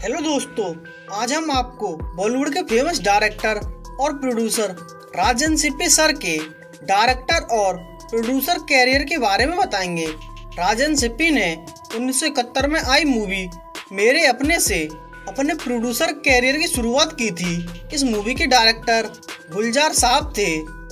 Hello दोस्तों, आज हम आपको बॉलीवुड के फेमस डायरेक्टर और प्रोड्यूसर राजन सिप्पी सर के डायरेक्टर और प्रोड्यूसर कैरियर के बारे में बताएंगे। राजन सिप्पी ने 1971 में आई मूवी मेरे अपने से अपने प्रोड्यूसर कैरियर की शुरुआत की थी। इस मूवी के डायरेक्टर गुलजार साहब थे।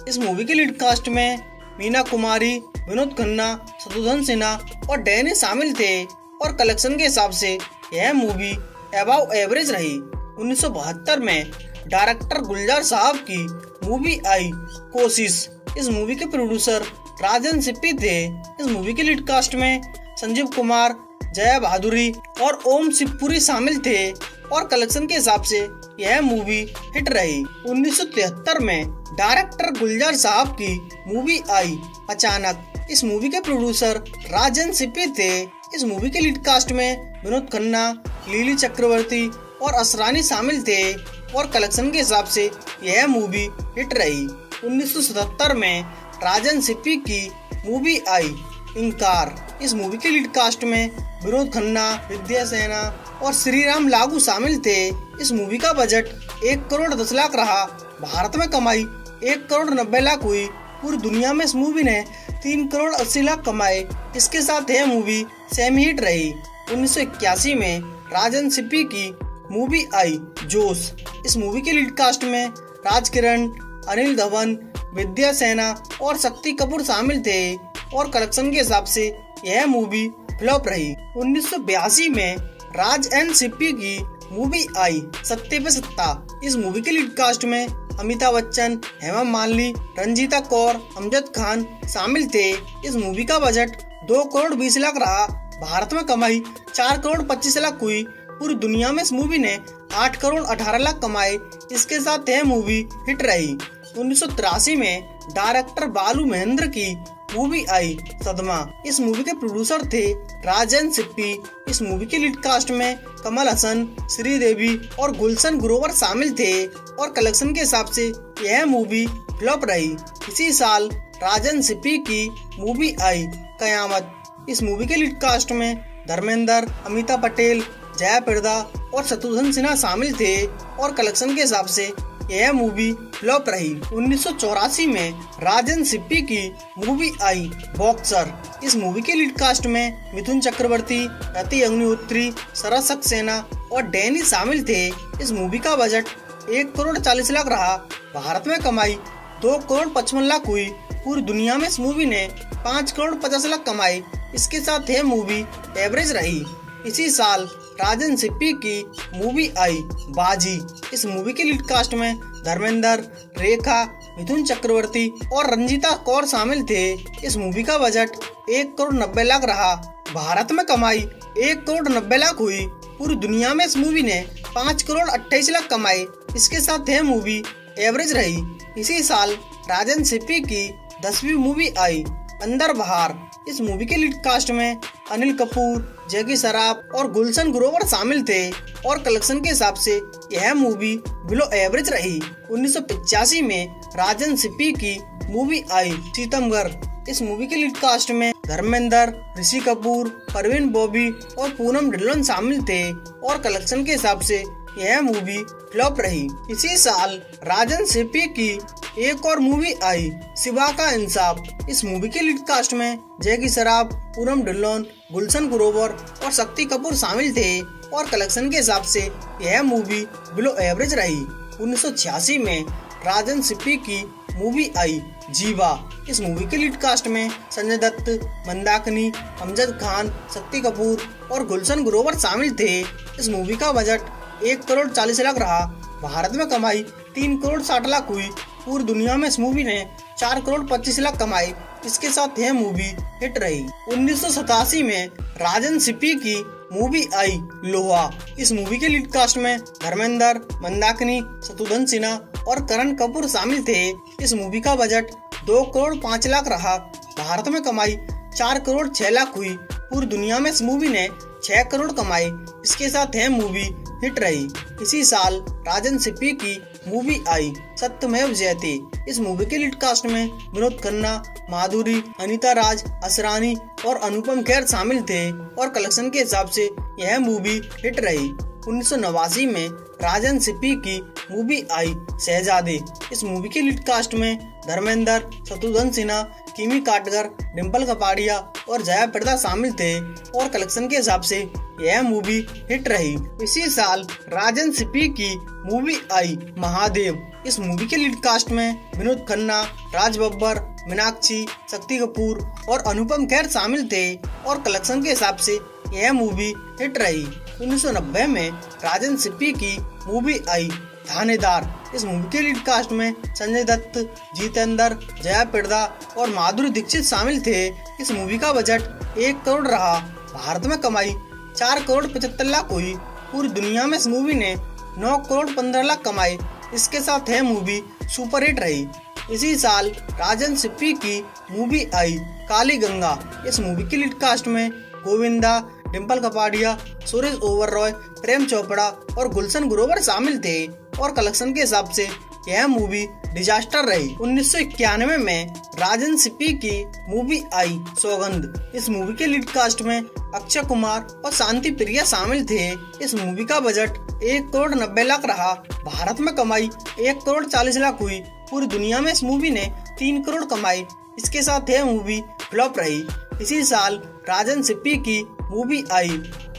इस मूवी के लीड कास्ट में मीना कुमारी, विनोद खन्ना, शत्रुघ्न सिन्हा और डैनी शामिल थे और कलेक्शन के हिसाब से यह मूवी अबव एवरेज रही। 1972 में डायरेक्टर गुलजार साहब की मूवी आई कोशिश। इस मूवी के प्रोड्यूसर राजन सिप्पी थे। इस मूवी के लीड कास्ट में संजीव कुमार, जया भादुरी और ओम शिवपुरी शामिल थे और कलेक्शन के हिसाब से यह मूवी हिट रही। 1973 में डायरेक्टर गुलजार साहब की मूवी आई अचानक। इस मूवी के प्रोड्यूसर राजन सिप्पी थे। इस मूवी के लीड कास्ट में विनोद खन्ना, लिली चक्रवर्ती और असरानी शामिल थे और कलेक्शन के हिसाब से यह मूवी हिट रही। 1977 में राजन सिप्पी की मूवी आई इनकार। इस मूवी के लीड कास्ट में विनोद खन्ना, विद्या सेना और श्रीराम लागू शामिल थे। इस मूवी का बजट 1 करोड़ 10 लाख रहा। भारत में कमाई 1 करोड़ 90 लाख हुई। पूरी दुनिया में इस मूवी ने 3 करोड़ 80 लाख कमाए। इसके साथ यह मूवी सेमी हिट रही। 1981 में राजन सिप्पी की मूवी आई जोश। इस मूवी के लीड कास्ट में राज किरण, अनिल धवन, विद्या सेना और शक्ति कपूर शामिल थे और कलेक्शन के हिसाब से यह मूवी फ्लॉप रही। 1982 में राज एंड सिप्पी की मूवी आई सत्ते पे सत्ता। इस मूवी के लीड कास्ट में अमिताभ बच्चन, हेमा मालिनी, रंजीता कौर, अमजद खान शामिल थे। इस मूवी का बजट 2 करोड़ 20 लाख रहा। भारत में कमाई 4 करोड़ 25 लाख हुई। पूरी दुनिया में इस मूवी ने 8 करोड़ 18 लाख कमाए। इसके साथ यह मूवी हिट रही। 1983 में डायरेक्टर बालू महेंद्र की मूवी आई सदमा। इस मूवी के प्रोड्यूसर थे राजन सिप्पी। इस मूवी के लीड कास्ट में कमल हसन, श्रीदेवी और गुलशन ग्रोवर शामिल थे और कलेक्शन के हिसाब से यह मूवी फ्लॉप रही। इसी साल राजन सिप्पी की मूवी आई कयामत। इस मूवी के लीड कास्ट में धर्मेंद्र, अमिताभ पटेल, जया प्रदा और शत्रुघ्न सिन्हा शामिल थे और कलेक्शन के हिसाब से यह मूवी फ्लॉप रही। 1984 में राजन सिप्पी की मूवी आई बॉक्सर। इस मूवी के लीड कास्ट में मिथुन चक्रवर्ती, रति अग्निहोत्री, शरद सक्सेना और डैनी शामिल थे। इस मूवी का बजट 1 करोड़ 40 लाख रहा। भारत में कमाई 2 करोड़ 55 लाख हुई। पूरी दुनिया में इस मूवी ने 5 करोड़ 50 लाख कमाए। इसके साथ यह मूवी एवरेज रही। इसी साल राजन सिप्पी की मूवी आई बाजी। इस मूवी के लीड कास्ट में धर्मेंद्र, रेखा, मिथुन चक्रवर्ती और रंजीता कौर शामिल थे। इस मूवी का बजट 1 करोड़ 90 लाख रहा। भारत में कमाई 1 करोड़ 90 लाख हुई। पूरी दुनिया में इस मूवी ने 5 करोड़ 28 लाख कमाए। इसके साथ यह मूवी एवरेज रही। इसी साल राजन सिप्पी की 10वीं मूवी आई अंदर बाहर। इस मूवी के लीड कास्ट में अनिल कपूर, जैकी श्रॉफ और गुलशन ग्रोवर शामिल थे और कलेक्शन के हिसाब से यह मूवी बिलो एवरेज रही। 1985 में राजन सिप्पी की मूवी आई सीतमगर। इस मूवी के लीड कास्ट में धर्मेंद्र, ऋषि कपूर, परवीन बॉबी और पूनम ढिल्लोन शामिल थे और कलेक्शन के हिसाब से यह मूवी फ्लॉप रही। इसी साल राजन सिप्पी की एक और मूवी आई शिवा का इंसाफ। इस मूवी के लीड कास्ट में जैकी श्रॉफ, पूनम ढिल्लोन, गुलशन ग्रोवर और शक्ति कपूर शामिल थे और कलेक्शन के हिसाब से यह मूवी बिलो एवरेज रही। 1986 में राजन सिप्पी की मूवी आई जीवा। इस मूवी के लीड कास्ट में संजय दत्त, मंदाकिनी, अमजद खान, शक्ति कपूर और गुलशन ग्रोवर शामिल थे। इस मूवी का बजट 1 करोड़ 40 लाख रहा। भारत में कमाई 3 करोड़ 60 लाख हुई। पूरी दुनिया में इस मूवी ने 4 करोड़ 25 लाख कमाए। इसके साथ यह मूवी हिट रही। 1987 में राजन सिप्पी की मूवी आई लोहा। इस मूवी के लीड कास्ट में धर्मेंद्र, मंदाकिनी, शत्रुघ्न सिन्हा और करण कपूर शामिल थे। इस मूवी का बजट 2 करोड़ 5 लाख रहा। भारत में कमाई 4 करोड़ 6 लाख हुई। पूरी दुनिया में इस मूवी ने 6 करोड़ कमाए। इसके साथ यह मूवी हिट रही। इसी साल राजन सिप्पी की मूवी आई सत्यमेव जयते। इस मूवी के लीड कास्ट में विनोद खन्ना, माधुरी, अनीता राज, असरानी और अनुपम खेर शामिल थे और कलेक्शन के हिसाब से यह मूवी हिट रही। 1989 में राजन सिप्पी की मूवी आई शहजादे। इस मूवी के लीड कास्ट में धर्मेंद्र, शत्रुघ्न सिन्हा, किमी काटकर, डिम्पल कपाड़िया और जया प्रदा शामिल थे और कलेक्शन के हिसाब से यह मूवी हिट रही। इसी साल राजन सिप्पी की मूवी आई महादेव। इस मूवी के लीड कास्ट में विनोद खन्ना, राज बब्बर, मीनाक्षी, शक्ति कपूर और अनुपम खेर शामिल थे और कलेक्शन के हिसाब से यह मूवी हिट रही। 1990 में राजन सिप्पी की मूवी आई थानेदार। इस मूवी के लीड कास्ट में संजय दत्त, जितेंद्र, जया प्रदा और माधुरी दीक्षित शामिल थे। इस मूवी का बजट 1 करोड़ रहा। भारत में कमाई 4 करोड़ 75 लाख हुई। पूरी दुनिया में इस मूवी ने 9 करोड़ 15 लाख कमाए। इसके साथ यह मूवी सुपर हिट रही। इसी साल राजन सिप्पी की मूवी आई काली गंगा। इस मूवी की लीड कास्ट में गोविंदा, डिम्पल कपाड़िया, सुरेश ओबेरॉय, प्रेम चोपड़ा और गुलशन ग्रोवर शामिल थे और कलेक्शन के हिसाब से यह मूवी डिजास्टर रही। 1991 में राजन सिप्पी की मूवी आई सौगंध। इस मूवी के लीड कास्ट में अक्षय कुमार और शांति प्रिया शामिल थे। इस मूवी का बजट 1 करोड़ 90 लाख रहा। भारत में कमाई 1 करोड़ 40 लाख हुई। पूरी दुनिया में इस मूवी ने 3 करोड़ कमाई। इसके साथ यह मूवी फ्लॉप रही। इसी साल राजन सिप्पी की मूवी आई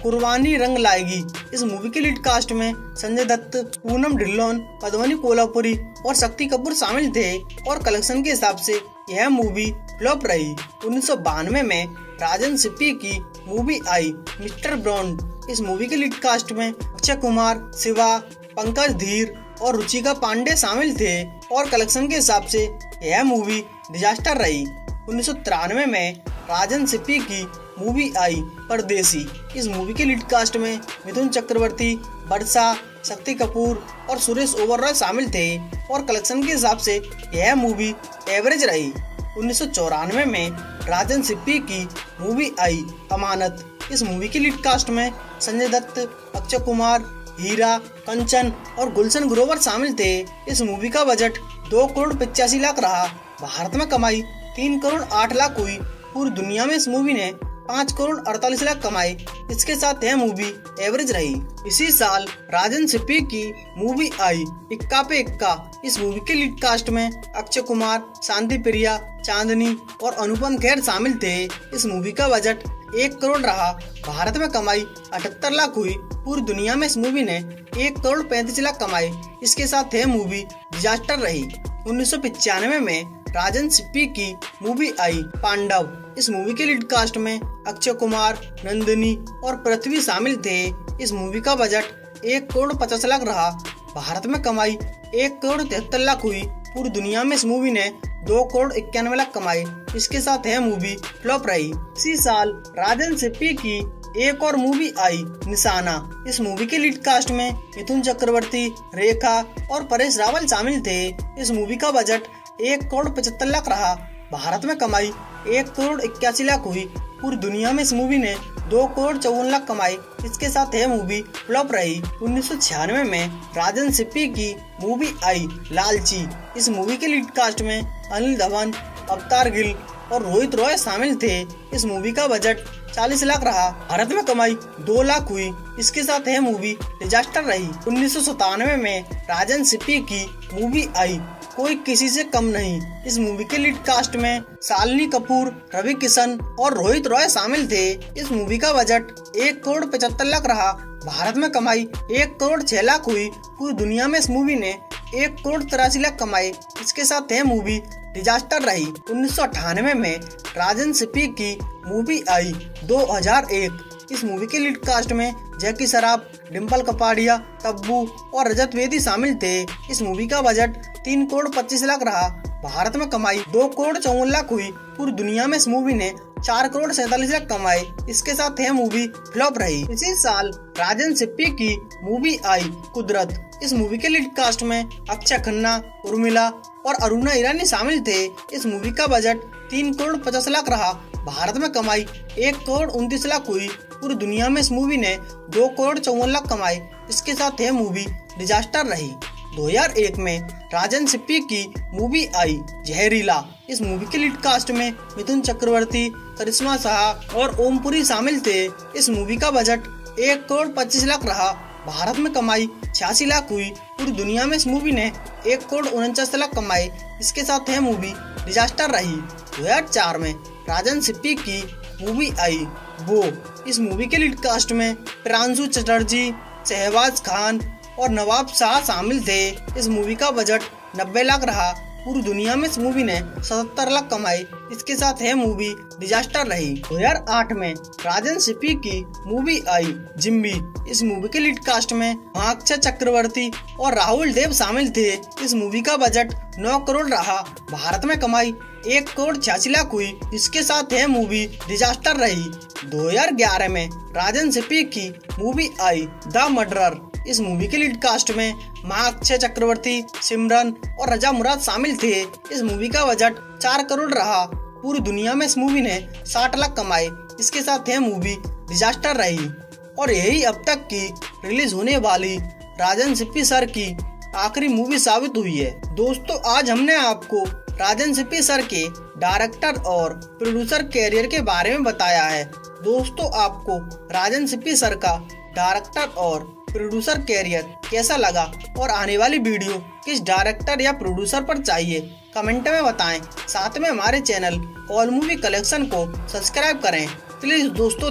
कुर्बानी रंग लाएगी। इस मूवी के लीड कास्ट में संजय दत्त, पूनम ढिल्लोन, पद्मिनी कोल्हापुरी और शक्ति कपूर शामिल थे और कलेक्शन के हिसाब से यह मूवी फ्लॉप रही। 1992 में राजन सिप्पी की मूवी आई मिस्टर ब्रॉन्ड। इस मूवी के लीड कास्ट में अक्षय कुमार, शिवा, पंकज धीर और रुचिका पांडे शामिल थे और कलेक्शन के हिसाब से यह मूवी डिजास्टर रही। 1993 में राजन सिप्पी की मूवी आई परदेसी। इस मूवी के लीड कास्ट में मिथुन चक्रवर्ती, वर्षा, शक्ति कपूर और सुरेश ओबेरॉय शामिल थे और कलेक्शन के हिसाब से यह मूवी एवरेज रही। 1994 में राजन सिप्पी की मूवी आई अमानत। इस मूवी के लीड कास्ट में संजय दत्त, अक्षय कुमार, हीरा, कंचन और गुलशन ग्रोवर शामिल थे। इस मूवी का बजट 2 करोड़ 85 लाख रहा। भारत में कमाई 3 करोड़ 8 लाख हुई। पूरी दुनिया में इस मूवी ने 5 करोड़ 48 लाख कमाए। इसके साथ यह मूवी एवरेज रही। इसी साल राजन सिप्पी की मूवी आई इक्का पे इक्का। इस मूवी के लीड कास्ट में अक्षय कुमार, शांति प्रिया, चांदनी और अनुपम खेर शामिल थे। इस मूवी का बजट 1 करोड़ रहा। भारत में कमाई 78 लाख हुई। पूरी दुनिया में इस मूवी ने 1 करोड़ 35 लाख कमाए। इसके साथ यह मूवी डिजास्टर रही। 1995 में राजन सिप्पी की मूवी आई पांडव। इस मूवी के लीड कास्ट में अक्षय कुमार, नंदिनी और पृथ्वी शामिल थे। इस मूवी का बजट 1 करोड़ 50 लाख रहा। भारत में कमाई 1 करोड़ 73 लाख हुई। पूरी दुनिया में इस मूवी ने 2 करोड़ 91 लाख कमाए। इसके साथ यह मूवी फ्लॉप रही। इसी साल राजन सिप्पी की एक और मूवी आई निशाना। इस मूवी के लीड कास्ट में मिथुन चक्रवर्ती, रेखा और परेश रावल शामिल थे। इस मूवी का बजट 1 करोड़ 75 लाख रहा। भारत में कमाई 1 करोड़ 81 लाख हुई। पूरी दुनिया में इस मूवी ने 2 करोड़ 54 लाख कमाए। इसके साथ यह मूवी फ्लॉप रही। 1996 में राजन सिप्पी की मूवी आई लालची। इस मूवी के लीड कास्ट में अनिल धवन, अवतार गिल और रोहित रॉय शामिल थे। इस मूवी का बजट 40 लाख रहा। भारत में कमाई 2 लाख हुई। इसके साथ यह मूवी डिजास्टर रही। 1997 में राजन सिप्पी की मूवी आई कोई किसी से कम नहीं। इस मूवी के लीड कास्ट में शालिनी कपूर, रवि किशन और रोहित रॉय शामिल थे। इस मूवी का बजट 1 करोड़ 75 लाख रहा। भारत में कमाई 1 करोड़ 6 लाख हुई। पूरी दुनिया में इस मूवी ने 1 करोड़ 83 लाख कमाए। इसके साथ यह मूवी डिजास्टर रही। 1998 में राजन सिप्पी की मूवी आई 2001। इस मूवी के लीड कास्ट में जैकी श्रॉफ, डिम्पल कपाड़िया, तब्बू और रजत वेदी शामिल थे। इस मूवी का बजट 3 करोड़ 25 लाख रहा। भारत में कमाई 2 करोड़ 54 लाख हुई। पूरी दुनिया में इस मूवी ने 4 करोड़ 47 लाख कमाए। इसके साथ यह मूवी फ्लॉप रही। इसी साल राजन सिप्पी की मूवी आई कुदरत। इस मूवी के लीड कास्ट में अक्षय खन्ना, उर्मिला और अरुणा ईरानी शामिल थे। इस मूवी का बजट 3 करोड़ 50 लाख रहा। भारत में कमाई 1 करोड़ 29 लाख हुई। पूरी दुनिया में इस मूवी ने 2 करोड़ 54 लाख कमाए। इसके साथ यह मूवी डिजास्टर रही। 2001 में राजन सिप्पी की मूवी आई जहरीला। इस मूवी के लीड कास्ट में मिथुन चक्रवर्ती, करिश्मा शाह और ओमपुरी शामिल थे। इस मूवी का बजट 1 करोड़ 25 लाख रहा। भारत में कमाई 86 लाख हुई। पूरी दुनिया में इस मूवी ने 1,49,00,000 कमाए। इसके साथ यह मूवी डिजास्टर रही। 2004 में राजन सिप्पी की मूवी आई वो। इस मूवी के लीड कास्ट में प्रांशु चटर्जी, शहबाज खान और नवाब शाह शामिल थे। इस मूवी का बजट 90 लाख रहा। पूरी दुनिया में इस मूवी ने 77 लाख कमाए। इसके साथ यह मूवी डिजास्टर रही। 2008 में राजन सिप्पी की मूवी आई जिम्बी। इस मूवी के लीड कास्ट में अक्षय चक्रवर्ती और राहुल देव शामिल थे। इस मूवी का बजट 9 करोड़ रहा। भारत में कमाई 1,86,00,000 हुई। इसके साथ यह मूवी डिजास्टर रही। 2011 में राजन सिप्पी की मूवी आई द मर्डरर। इस मूवी के लीड कास्ट में अक्षय चक्रवर्ती, सिमरन और रजा मुराद शामिल थे। इस मूवी का बजट 4 करोड़ रहा। पूरी दुनिया में इस मूवी ने 60 लाख कमाए। इसके साथ यह मूवी डिजास्टर रही। और यही अब तक की रिलीज होने वाली राजन सिप्पी सर की आखिरी मूवी साबित हुई है। दोस्तों, आज हमने आपको राजन सिप्पी सर के डायरेक्टर और प्रोड्यूसर कैरियर के बारे में बताया है। दोस्तों, आपको राजन सिप्पी सर का डायरेक्टर और प्रोड्यूसर कैरियर कैसा लगा और आने वाली वीडियो किस डायरेक्टर या प्रोड्यूसर पर चाहिए, कमेंट में बताएं। साथ में हमारे चैनल ऑल मूवी कलेक्शन को सब्सक्राइब करें। प्लीज दोस्तों।